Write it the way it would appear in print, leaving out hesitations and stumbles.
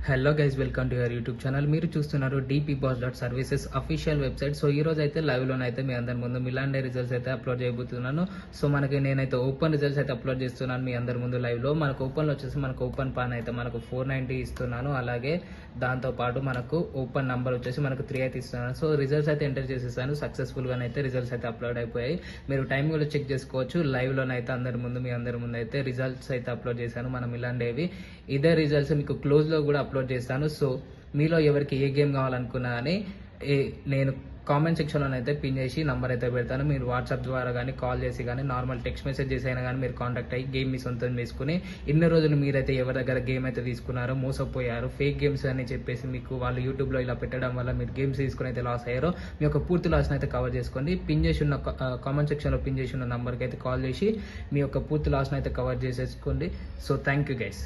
Hello guys, welcome to your YouTube channel. మీరు చూస్తున్నారు dpboss.services official website. So ఈ రోజు అయితే లైవ్ లోనైతే మీ అందరి ముందు మిలాన్ డే రిజల్ట్స్ అయితే అప్లోడ్ చేయబోతున్నాను. సో నేనైతే ఓపెన్ రిజల్ట్స్ అయితే అప్లోడ్ చేస్తున్నాను మీ అందరి ముందు లైవ్ లో. మనకు ఓపెన్ లో వచ్చేసి మనకు ఓపెన్ పాన్ అయితే మనకు 490 ఇస్తున్నాను. అలాగే దాంతో పాటు మనకు ఓపెన్ నంబర్ వచ్చేసి మనకు 3 అయితే ఇస్తున్నాను. సో రిజల్ట్స్ అయితే ఎంటర్ చేసేసాను సక్సెస్ఫుల్ గా అయితే రిజల్ట్స్ అయితే అప్లోడ్ అయిపోయాయి. మీరు టైం కూడా చెక్ చేసుకోవచ్చు. లైవ్ లోనైతే మీ అందరి ముందు అయితే రిజల్ట్స్ అయితే అప్లోడ్ చేశాను మన మిలాన్ డేవి. ఇదే రిజల్ట్స్ మీకు క్లోజ్ లో కూడా అప్లోడ్ చేస్తాను. సో మీలో ఎవరికి ఏ గేమ్ కావాలనుకున్నా అని నేను కామెంట్ సెక్షన్లో అయితే పిన్ చేసి నంబర్ అయితే పెడతాను. మీరు వాట్సాప్ ద్వారా కానీ కాల్ చేసి కానీ నార్మల్ టెక్స్ట్ మెసేజ్ చేసి అయినా కానీ మీరు కాంటాక్ట్ అయ్యి గేమ్ మీ సొంతం చేసుకుని ఇన్ని రోజులు మీరైతే ఎవరి దగ్గర గేమ్ అయితే తీసుకున్నారో మోసపోయారు, ఫేక్ గేమ్స్ అని చెప్పేసి మీకు వాళ్ళు యూట్యూబ్లో ఇలా పెట్టడం వల్ల మీరు గేమ్స్ తీసుకుని అయితే లాస్ అయ్యారో మీ యొక్క పూర్తి లాస్ని అయితే కవర్ చేసుకోండి. పిన్ చేసి ఉన్న కామెంట్ సెక్షన్లో పిన్ చేసి ఉన్న నంబర్కి అయితే కాల్ చేసి మీ యొక్క పూర్తి లాస్ని అయితే కవర్ చేసేసుకోండి. So thank you guys.